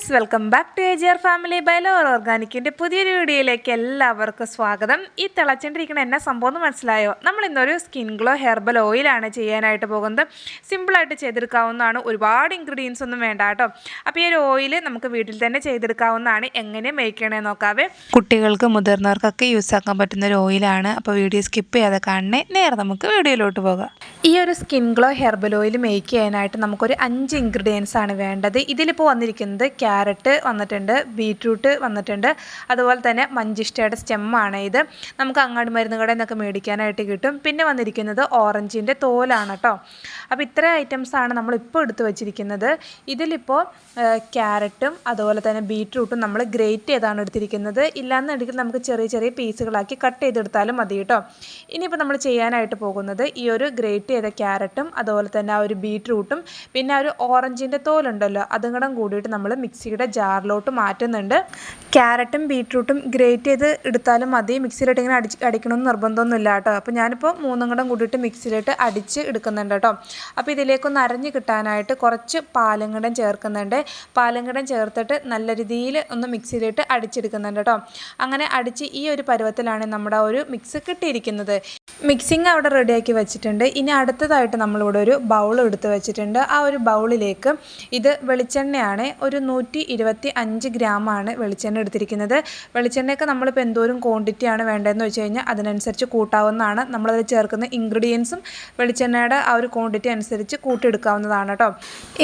Friends, welcome back to AGR family by lover ഓർഗാനിക്കിൻ്റെ പുതിയൊരു വീഡിയോയിലേക്ക് എല്ലാവർക്കും സ്വാഗതം. ഈ തിളച്ചിട്ടിരിക്കുന്ന എന്നാ സംഭവം എന്ന് മനസ്സിലായോ? നമ്മൾ ഇന്നൊരു സ്കിൻ ഗ്ലോ ഹെർബൽ ഓയിലാണ് ചെയ്യാനായിട്ട് പോകുന്നത്. സിമ്പിളായിട്ട് ചെയ്തെടുക്കാവുന്നതാണ്, ഒരുപാട് ഇൻഗ്രീഡിയൻസ് ഒന്നും വേണ്ട കേട്ടോ. അപ്പോൾ ഈ ഒരു ഓയിൽ നമുക്ക് വീട്ടിൽ തന്നെ ചെയ്തെടുക്കാവുന്നതാണ്. എങ്ങനെ മേക്ക് ചെയ്യണമെന്ന് നോക്കാവേ. കുട്ടികൾക്ക് മുതിർന്നവർക്കൊക്കെ യൂസ് ആക്കാൻ പറ്റുന്ന ഒരു ഓയിലാണ്. അപ്പോൾ വീഡിയോ സ്കിപ്പ് ചെയ്യാതെ കാണണേ. നേരെ നമുക്ക് വീഡിയോയിലോട്ട് പോകാം. ഈ ഒരു skin glow herbal oil make ചെയ്യാനായിട്ട് നമുക്കൊരു 5 ഇൻഗ്രീഡിയൻസ് ആണ് വേണ്ടത്. ഇതിലിപ്പോൾ വന്നിരിക്കുന്നത് ക്യാരറ്റ് വന്നിട്ടുണ്ട്, ബീറ്റ്റൂട്ട് വന്നിട്ടുണ്ട്, അതുപോലെ തന്നെ മഞ്ചിഷ്ടയുടെ സ്റ്റെമ്മാണ്. ഇത് നമുക്ക് അങ്ങാടി മരുന്ന് കടയിൽ നിന്നൊക്കെ മേടിക്കാനായിട്ട് കിട്ടും. പിന്നെ വന്നിരിക്കുന്നത് ഓറഞ്ചിൻ്റെ തോലാണ് കേട്ടോ. അപ്പോൾ ഇത്ര ഐറ്റംസാണ് നമ്മളിപ്പോൾ എടുത്ത് വെച്ചിരിക്കുന്നത്. ഇതിലിപ്പോൾ ക്യാരറ്റും അതുപോലെ തന്നെ ബീറ്റ്റൂട്ടും നമ്മൾ ഗ്രേറ്റ് ചെയ്താണ് എടുത്തിരിക്കുന്നത്. ഇല്ലാന്നുണ്ടെങ്കിൽ നമുക്ക് ചെറിയ ചെറിയ പീസുകളാക്കി കട്ട് ചെയ്തെടുത്താലും മതി കേട്ടോ. ഇനിയിപ്പോൾ നമ്മൾ ചെയ്യാനായിട്ട് പോകുന്നത് ഈ ഒരു ഗ്രേറ്റ് ചെയ്ത ക്യാരറ്റും അതുപോലെ തന്നെ ആ ഒരു ബീറ്റ്റൂട്ടും പിന്നെ ആ ഒരു ഓറഞ്ചിൻ്റെ തോലുണ്ടല്ലോ അതും കൂടെ കൂടിയിട്ട് നമ്മൾ മിക്സിയുടെ ജാറിലോട്ട് മാറ്റുന്നുണ്ട്. ക്യാരറ്റും ബീറ്റ്റൂട്ടും ഗ്രേറ്റ് ചെയ്ത് എടുത്താലും മതി, മിക്സിയിലിട്ട് ഇങ്ങനെ അടിക്കണമെന്ന് നിർബന്ധമൊന്നുമില്ല കേട്ടോ. അപ്പോൾ ഞാനിപ്പോൾ 3 കൂടെ കൂടിയിട്ട് മിക്സിയിലിട്ട് അടിച്ച് എടുക്കുന്നുണ്ട് കേട്ടോ. അപ്പോൾ ഇതിലേക്കൊന്ന് അരഞ്ഞ് കിട്ടാനായിട്ട് കുറച്ച് പാലും കൂടെ ചേർക്കുന്നുണ്ട്. പാലും കൂടെ ചേർത്തിട്ട് നല്ല രീതിയിൽ ഒന്ന് മിക്സിയിലിട്ട് അടിച്ചെടുക്കുന്നുണ്ട് കേട്ടോ. അങ്ങനെ അടിച്ച് ഈ ഒരു പരുവത്തിലാണ് നമ്മുടെ ഒരു മിക്സ് കിട്ടിയിരിക്കുന്നത്. മിക്സിങ് അവിടെ റെഡിയാക്കി വെച്ചിട്ടുണ്ട്. ഇനി അടുത്തതായിട്ട് നമ്മളിവിടെ ഒരു ബൗൾ എടുത്ത് വെച്ചിട്ടുണ്ട്. ആ ഒരു ബൗളിലേക്ക് ഇത് വെളിച്ചെണ്ണയാണ്, ഒരു 125 ഗ്രാമാണ് വെളിച്ചെണ്ണ എടുത്തിരിക്കുന്നത്. വെളിച്ചെണ്ണയൊക്കെ നമ്മളിപ്പോൾ എന്തോരം ക്വാണ്ടിറ്റിയാണ് വേണ്ടതെന്ന് വെച്ച് കഴിഞ്ഞാൽ അതിനനുസരിച്ച് കൂട്ടാവുന്നതാണ്. നമ്മളതിൽ ചേർക്കുന്ന ഇൻഗ്രീഡിയൻസും വെളിച്ചെണ്ണയുടെ ആ ഒരു ക്വാണ്ടിറ്റി അനുസരിച്ച് കൂട്ടിയെടുക്കാവുന്നതാണ് കേട്ടോ.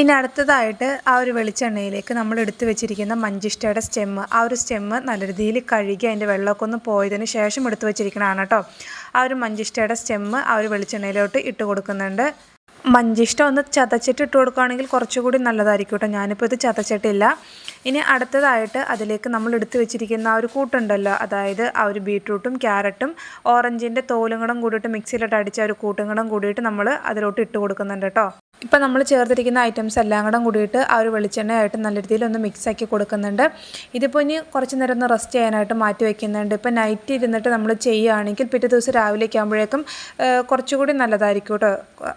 ഇനി അടുത്തതായിട്ട് ആ ഒരു വെളിച്ചെണ്ണയിലേക്ക് നമ്മൾ എടുത്ത് വെച്ചിരിക്കുന്ന മഞ്ചിഷ്ടയുടെ സ്റ്റെമ്മ്, ആ ഒരു സ്റ്റെമ്മ് നല്ല രീതിയിൽ കഴുകി അതിൻ്റെ വെള്ളമൊക്കെ ഒന്ന് പോയതിന് ശേഷം എടുത്ത് വെച്ചിരിക്കുന്നതാണ് കേട്ടോ. ആ ഒരു മഞ്ചിഷ്ടയുടെ സ്റ്റെമ്മ് ആ ഒരു വെളിച്ചെണ്ണയിലോട്ട് ഇട്ട് കൊടുക്കുന്നുണ്ട്. മഞ്ചിഷ്ട ഒന്ന് ചതച്ചിട്ട് ഇട്ട് കൊടുക്കുകയാണെങ്കിൽ കുറച്ചുകൂടി നല്ലതായിരിക്കും കേട്ടോ. ഞാനിപ്പോൾ ഇത് ചതച്ചിട്ടില്ല. ഇനി അടുത്തതായിട്ട് അതിലേക്ക് നമ്മൾ എടുത്ത് വെച്ചിരിക്കുന്ന ആ ഒരു കൂട്ടുണ്ടല്ലോ, അതായത് ആ ഒരു ബീറ്റ്റൂട്ടും ക്യാരറ്റും ഓറഞ്ചിൻ്റെ തോലും കൂടെ കൂടിയിട്ട് മിക്സിയിലിട്ട് അടിച്ച ഒരു കൂട്ടും കൂടെ കൂടിയിട്ട് നമ്മൾ അതിലോട്ട് ഇട്ട് കൊടുക്കുന്നുണ്ട് കേട്ടോ. ഇപ്പോൾ നമ്മൾ ചേർത്തിരിക്കുന്ന ഐറ്റംസ് എല്ലാം കൂടെ കൂടിയിട്ട് ആ ഒരു വെളിച്ചെണ്ണയായിട്ട് നല്ല രീതിയിൽ ഒന്ന് മിക്സാക്കി കൊടുക്കുന്നുണ്ട്. ഇതിപ്പോൾ ഇനി കുറച്ച് നേരം ഒന്ന് റെസ്റ്റ് ചെയ്യാനായിട്ട് മാറ്റി വയ്ക്കുന്നുണ്ട്. ഇപ്പോൾ നൈറ്റ് ഇരുന്നിട്ട് നമ്മൾ ചെയ്യുകയാണെങ്കിൽ പിറ്റേ ദിവസം രാവിലേക്ക് ആകുമ്പോഴേക്കും കുറച്ചുകൂടി നല്ലതായിരിക്കും കേട്ടോ.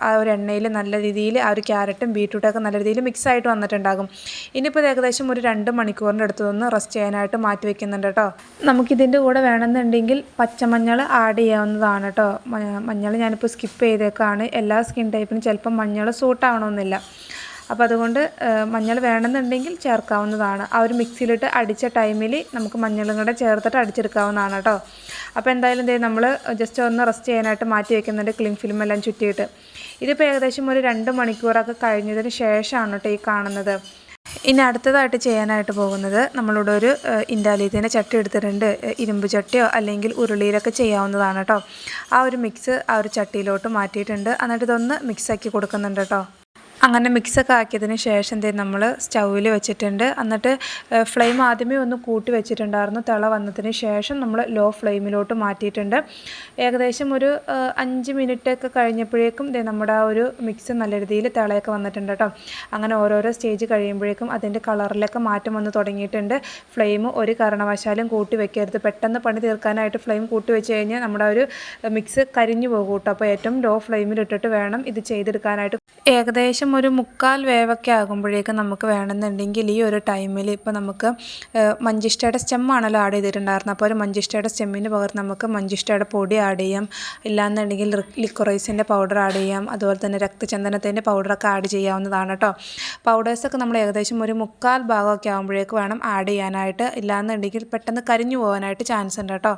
ആ ഒരു എണ്ണയിൽ നല്ല രീതിയിൽ ആ ഒരു ക്യാരറ്റും ബീറ്റ്റൂട്ടൊക്കെ നല്ല രീതിയിൽ മിക്സായിട്ട് വന്നിട്ടുണ്ടാകും. ഇനിയിപ്പോൾ ഏകദേശം ഒരു 2 മണിക്കൂറിൻ്റെ അടുത്തൊന്ന് റെസ്റ്റ് ചെയ്യാനായിട്ട് മാറ്റി വയ്ക്കുന്നുണ്ട് കേട്ടോ. നമുക്കിതിൻ്റെ കൂടെ വേണമെന്നുണ്ടെങ്കിൽ പച്ചമഞ്ഞൾ ആഡ് ചെയ്യാവുന്നതാണ് കേട്ടോ. മഞ്ഞൾ ഞാനിപ്പോൾ സ്കിപ്പ് ചെയ്തേക്കാണ്. എല്ലാ സ്കിൻ ടൈപ്പിനും ചിലപ്പോൾ മഞ്ഞൾ സൂട്ടാവണമെന്നില്ല. അപ്പോൾ അതുകൊണ്ട് മഞ്ഞൾ വേണമെന്നുണ്ടെങ്കിൽ ചേർക്കാവുന്നതാണ്. ആ ഒരു മിക്സിയിലിട്ട് അടിച്ച ടൈമിൽ നമുക്ക് മഞ്ഞളും കൂടെ ചേർത്തിട്ട് അടിച്ചെടുക്കാവുന്നതാണ് കേട്ടോ. അപ്പോൾ എന്തായാലും നമ്മൾ ജസ്റ്റ് ഒന്ന് റെസ്റ്റ് ചെയ്യാനായിട്ട് മാറ്റി വയ്ക്കുന്നുണ്ട്, ക്ലിങ് ഫിലിം എല്ലാം ചുറ്റിയിട്ട്. ഇതിപ്പോൾ ഏകദേശം ഒരു 2 മണിക്കൂറൊക്കെ കഴിഞ്ഞതിന് ശേഷമാണ് കേട്ടോ ഈ കാണുന്നത്. ഇനി അടുത്തതായിട്ട് ചെയ്യാനായിട്ട് പോകുന്നത് നമ്മളിവിടെ ഒരു ഇൻഡാലിയത്തിൻ്റെ ചട്ടി എടുത്തിട്ടുണ്ട്. ഇരുമ്പ് ചട്ടിയോ അല്ലെങ്കിൽ ഉരുളിയിലൊക്കെ ചെയ്യാവുന്നതാണ് കേട്ടോ. ആ ഒരു മിക്സ് ആ ഒരു ചട്ടിയിലോട്ട് മാറ്റിയിട്ടുണ്ട്. എന്നിട്ട് ഇതൊന്ന് മിക്സാക്കി കൊടുക്കുന്നുണ്ട് കേട്ടോ. അങ്ങനെ മിക്സൊക്കെ ആക്കിയതിന് ശേഷം നമ്മൾ സ്റ്റൗവിൽ വെച്ചിട്ടുണ്ട്. എന്നിട്ട് ഫ്ലെയിം ആദ്യമേ ഒന്ന് കൂട്ടി വെച്ചിട്ടുണ്ടായിരുന്നു. തിള വന്നതിന് ശേഷം നമ്മൾ ലോ ഫ്ലെയിമിലോട്ട് മാറ്റിയിട്ടുണ്ട്. ഏകദേശം ഒരു 5 മിനിറ്റൊക്കെ കഴിഞ്ഞപ്പോഴേക്കും നമ്മുടെ ആ ഒരു മിക്സ് നല്ല രീതിയിൽ തിളയൊക്കെ വന്നിട്ടുണ്ട് കേട്ടോ. അങ്ങനെ ഓരോരോ സ്റ്റേജ് കഴിയുമ്പോഴേക്കും അതിൻ്റെ കളറിലൊക്കെ മാറ്റം വന്ന് തുടങ്ങിയിട്ടുണ്ട്. ഫ്ലെയിം ഒരു കാരണവശാലും കൂട്ടി വെക്കരുത്. പെട്ടെന്ന് പണി തീർക്കാനായിട്ട് ഫ്ലെയിം കൂട്ടി വെച്ച് കഴിഞ്ഞാൽ നമ്മുടെ ഒരു മിക്സ് കരിഞ്ഞു പോകും കേട്ടോ. അപ്പോൾ ഏറ്റവും ലോ ഫ്ലെയിമിലിട്ടിട്ട് വേണം ഇത് ചെയ്തെടുക്കാനായിട്ട്. ഏകദേശം ഒരു 3/4 വേവൊക്കെ ആകുമ്പോഴേക്കും നമുക്ക് വേണമെന്നുണ്ടെങ്കിൽ ഈ ഒരു ടൈമിൽ ഇപ്പോൾ നമുക്ക് മഞ്ചിഷ്ടയുടെ സ്റ്റെമ്മാണല്ലോ ആഡ് ചെയ്തിട്ടുണ്ടായിരുന്നത്. അപ്പോൾ ഒരു മഞ്ചിഷ്ടയുടെ സ്റ്റെമ്മിന് പകരം നമുക്ക് മഞ്ചിഷ്ടയുടെ പൊടി ആഡ് ചെയ്യാം. ഇല്ലാന്നുണ്ടെങ്കിൽ ലിക്വറൈസിൻ്റെ പൗഡർ ആഡ് ചെയ്യാം. അതുപോലെ തന്നെ രക്തചന്ദനത്തിൻ്റെ പൗഡറൊക്കെ ആഡ് ചെയ്യാവുന്നതാണ് കേട്ടോ. പൗഡേഴ്സൊക്കെ നമ്മൾ ഏകദേശം ഒരു 3/4 ഭാഗമൊക്കെ ആകുമ്പോഴേക്ക് വേണം ആഡ് ചെയ്യാനായിട്ട്. ഇല്ലാന്നുണ്ടെങ്കിൽ പെട്ടെന്ന് കരിഞ്ഞു പോകാനായിട്ട് ചാൻസ് ഉണ്ട് കേട്ടോ.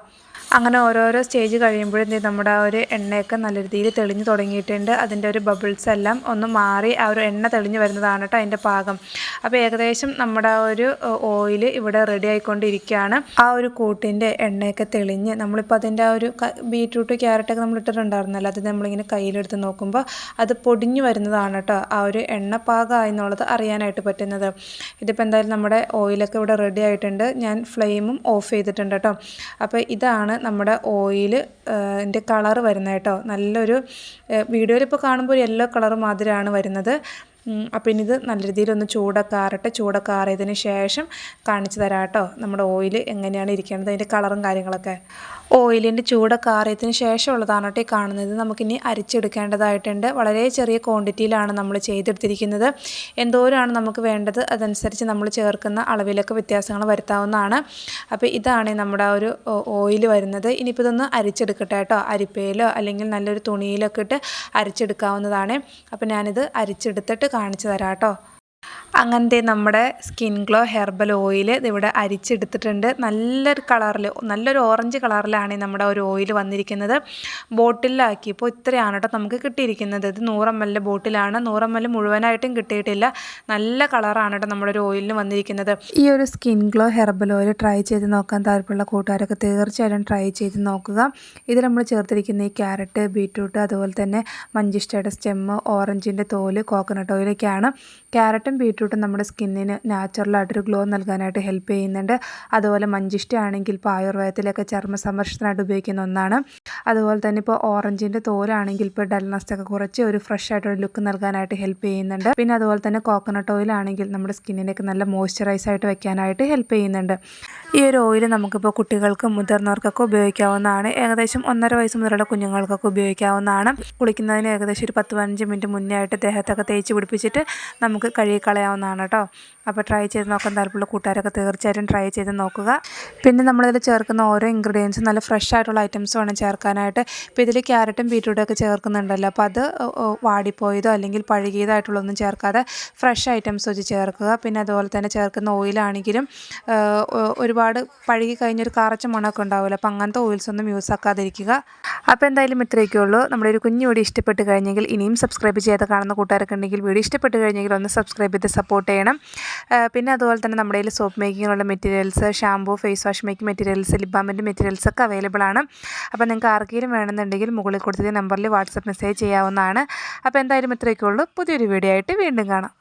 അങ്ങനെ ഓരോരോ സ്റ്റേജ് കഴിയുമ്പോഴും നമ്മുടെ ആ ഒരു എണ്ണയൊക്കെ നല്ല രീതിയിൽ തെളിഞ്ഞ് തുടങ്ങിയിട്ടുണ്ട്. അതിൻ്റെ ഒരു ബബിൾസ് എല്ലാം ഒന്ന് മാറി ആ ഒരു എണ്ണ തെളിഞ്ഞ് വരുന്നതാണ് കേട്ടോ അതിൻ്റെ പാകം. അപ്പോൾ ഏകദേശം നമ്മുടെ ആ ഒരു ഓയിൽ ഇവിടെ റെഡി ആയിക്കൊണ്ടിരിക്കുകയാണ്. ആ ഒരു കൂട്ടിൻ്റെ എണ്ണയൊക്കെ തെളിഞ്ഞ് നമ്മളിപ്പോൾ അതിൻ്റെ ആ ഒരു ബീറ്റ്റൂട്ട് ക്യാരറ്റൊക്കെ നമ്മൾ ഇട്ടിട്ടുണ്ടായിരുന്നല്ലോ, അത് നമ്മളിങ്ങനെ കയ്യിലെടുത്ത് നോക്കുമ്പോൾ അത് പൊടിഞ്ഞു വരുന്നതാണ് കേട്ടോ ആ ഒരു എണ്ണ പാകമായി എന്നുള്ളത് അറിയാനായിട്ട് പറ്റുന്നത്. ഇതിപ്പോൾ എന്തായാലും നമ്മുടെ ഓയിലൊക്കെ ഇവിടെ റെഡി ആയിട്ടുണ്ട്. ഞാൻ ഫ്ലെയിമും ഓഫ് ചെയ്തിട്ടുണ്ട് കേട്ടോ. അപ്പോൾ ഇതാണ് നമ്മുടെ ഓയിൽ ൻ്റെ കളർ വരുന്നത് കേട്ടോ. നല്ലൊരു വീഡിയോയിൽ ഇപ്പോൾ കാണുമ്പോൾ ഒരു യെല്ലോ കളർ മാതിരിയാണ് വരുന്നത്. അപ്പോൾ ഇനി ഇത് നല്ല രീതിയിലൊന്ന് ചൂടൊക്കെ ആറട്ടെ. ചൂടൊക്കെ ആറിയതിന് ശേഷം കാണിച്ചു തരാം കേട്ടോ നമ്മുടെ ഓയിൽ എങ്ങനെയാണ് ഇരിക്കേണ്ടത്, അതിൻ്റെ കളറും കാര്യങ്ങളൊക്കെ. ഓയിലിൻ്റെ ചൂടൊക്കെ ആറിയതിന് ശേഷമുള്ളതാണ് കേട്ടോ ഈ കാണുന്നത്. നമുക്കിനി അരിച്ചെടുക്കേണ്ടതായിട്ടുണ്ട്. വളരെ ചെറിയ ക്വാണ്ടിറ്റിയിലാണ് നമ്മൾ ചെയ്തെടുത്തിരിക്കുന്നത്. എന്തോരമാണ് നമുക്ക് വേണ്ടത് അതനുസരിച്ച് നമ്മൾ ചേർക്കുന്ന അളവിലൊക്കെ വ്യത്യാസങ്ങൾ വരുത്താവുന്നതാണ്. അപ്പോൾ ഇതാണ് നമ്മുടെ ഒരു ഓയിൽ വരുന്നത്. ഇനിയിപ്പോൾ ഇതൊന്ന് അരിച്ചെടുക്കട്ടെ കേട്ടോ. അരിപ്പയിലോ അല്ലെങ്കിൽ നല്ലൊരു തുണിയിലൊക്കെ ഇട്ട് അരിച്ചെടുക്കാവുന്നതാണ്. അപ്പോൾ ഞാനിത് അരിച്ചെടുത്തിട്ട് കാണിച്ചു തരാം കേട്ടോ. അങ്ങനത്തെ നമ്മുടെ സ്കിൻ ഗ്ലോ ഹെർബൽ ഓയിൽ ഇതിവിടെ അരിച്ചെടുത്തിട്ടുണ്ട്. നല്ലൊരു കളറിൽ, നല്ലൊരു ഓറഞ്ച് കളറിലാണ് നമ്മുടെ ഒരു ഓയിൽ വന്നിരിക്കുന്നത്. ബോട്ടിലാക്കിയപ്പോൾ ഇത്രയാണ് കേട്ടോ നമുക്ക് കിട്ടിയിരിക്കുന്നത്. ഇത് 100 ml ബോട്ടിലാണ്. 100 ml മുഴുവനായിട്ടും കിട്ടിയിട്ടില്ല. നല്ല കളറാണ് കേട്ടോ നമ്മുടെ ഒരു ഓയിലിന് വന്നിരിക്കുന്നത്. ഈ ഒരു skin glow herbal oil try ചെയ്ത് നോക്കാൻ താല്പര്യമുള്ള കൂട്ടുകാരൊക്കെ തീർച്ചയായിട്ടും ട്രൈ ചെയ്ത് നോക്കുക. ഇത് നമ്മൾ ചേർത്തിരിക്കുന്ന ഈ ക്യാരറ്റ്, ബീറ്റ്റൂട്ട്, അതുപോലെ തന്നെ മഞ്ചിഷ്ടയുടെ സ്റ്റെമ്മ്, ഓറഞ്ചിൻ്റെ തോല്, കോക്കനട്ട് ഓയിലൊക്കെയാണ്. ക്യാരറ്റും ബീറ്റ്റൂട്ടും നമ്മുടെ സ്കിന്നിന് നാച്ചുറലായിട്ടൊരു ഗ്ലോ നൽകാനായിട്ട് ഹെൽപ്പ് ചെയ്യുന്നുണ്ട്. അതുപോലെ മഞ്ചിഷ്ട ആണെങ്കിൽ ഇപ്പോൾ ആയുർവേദത്തിലൊക്കെ ചർമ്മ സംരക്ഷണമായിട്ട് ഉപയോഗിക്കുന്ന ഒന്നാണ്. അതുപോലെ തന്നെ ഇപ്പോൾ ഓറഞ്ചിൻ്റെ തോലാണെങ്കിൽ ഇപ്പോൾ ഡൾനെസ്സൊക്കെ കുറച്ച് ഒരു ഫ്രഷ് ആയിട്ടൊരു ലുക്ക് നൽകാനായിട്ട് ഹെൽപ്പ് ചെയ്യുന്നുണ്ട്. പിന്നെ അതുപോലെ തന്നെ കോക്കനട്ട് ഓയിലാണെങ്കിൽ നമ്മുടെ സ്കിന്നിനൊക്കെ നല്ല മോയ്സ്ചറൈസ് ആയിട്ട് വെക്കാനായിട്ട് ഹെൽപ്പ് ചെയ്യുന്നുണ്ട്. ഈ ഒരു ഓയിൽ നമുക്കിപ്പോൾ കുട്ടികൾക്കും മുതിർന്നവർക്കൊക്കെ ഉപയോഗിക്കാവുന്നതാണ്. ഏകദേശം 1.5 വയസ്സ് മുതലുള്ള കുഞ്ഞുങ്ങൾക്കൊക്കെ ഉപയോഗിക്കാവുന്നതാണ്. കുളിക്കുന്നതിന് ഏകദേശം ഒരു 10-15 മിനിറ്റ് മുന്നേ ആയിട്ട് ദേഹത്തൊക്കെ തേച്ച് പിടിപ്പിച്ചിട്ട് നമുക്ക് കഴുകിക്കളയാവുന്നതാണ് കേട്ടോ. അപ്പോൾ ട്രൈ ചെയ്ത് നോക്കാൻ താല്പര്യമുള്ള കൂട്ടുകാരൊക്കെ തീർച്ചയായിട്ടും ട്രൈ ചെയ്ത് നോക്കുക. പിന്നെ നമ്മളിതിൽ ചേർക്കുന്ന ഓരോ ഇൻഗ്രീഡിയൻസും നല്ല ഫ്രഷ് ആയിട്ടുള്ള ഐറ്റംസ് വേണം ചേർക്കാനായിട്ട്. ഇപ്പോൾ ഇതിൽ ക്യാരറ്റും ബീറ്റ്റൂട്ടും ഒക്കെ ചേർക്കുന്നുണ്ടല്ലോ, അപ്പോൾ അത് വാടിപ്പോയതോ അല്ലെങ്കിൽ പഴകിയതായിട്ടുള്ളതൊന്നും ചേർക്കാതെ ഫ്രഷ് ഐറ്റംസ് വെച്ച് ചേർക്കുക. പിന്നെ അതുപോലെ തന്നെ ചേർക്കുന്ന ഓയിലാണെങ്കിലും ഒരുപാട് പഴകി കഴിഞ്ഞൊരു കറച്ച മണമൊക്കെ ഉണ്ടാവില്ല, അപ്പോൾ അങ്ങനത്തെ ഓയിൽസ് ഒന്നും യൂസ് ആക്കാതിരിക്കുക. അപ്പോൾ എന്തായാലും ഇത്രയൊക്കെ ഉള്ളൂ. നമ്മുടെ ഒരു കുഞ്ഞു വീഡിയോ ഇഷ്ടപ്പെട്ട് കഴിഞ്ഞെങ്കിൽ, ഇനിയും സബ്സ്ക്രൈബ് ചെയ്യാതെ കാണുന്ന കൂട്ടുകാരൊക്കെ ഉണ്ടെങ്കിൽ വീഡിയോ ഇഷ്ടപ്പെട്ട് കഴിഞ്ഞെങ്കിൽ ഒന്ന് സബ്സ്ക്രൈബ് ചെയ്ത് സപ്പോർട്ട് ചെയ്യണം. പിന്നെ അതുപോലെ തന്നെ നമ്മുടെ കയ്യിൽ സോപ്പ് മേക്കിങ്ങിനുള്ള materials, shampoo, face wash making materials, lip ബാമിൻ്റെ മെറ്റീരിയൽസ് ഒക്കെ അവൈലബിൾ ആണ്. അപ്പോൾ നിങ്ങൾക്ക് ആർക്കെങ്കിലും വേണമെന്നുണ്ടെങ്കിൽ മുകളിൽ കൊടുത്തിരിക്കുന്ന നമ്പറിൽ വാട്സപ്പ് മെസ്സേജ് ചെയ്യാവുന്നതാണ്. അപ്പോൾ എന്തായാലും ഇത്രയൊക്കെ ഉള്ളൂ. പുതിയൊരു വീഡിയോ ആയിട്ട് വീണ്ടും കാണാം.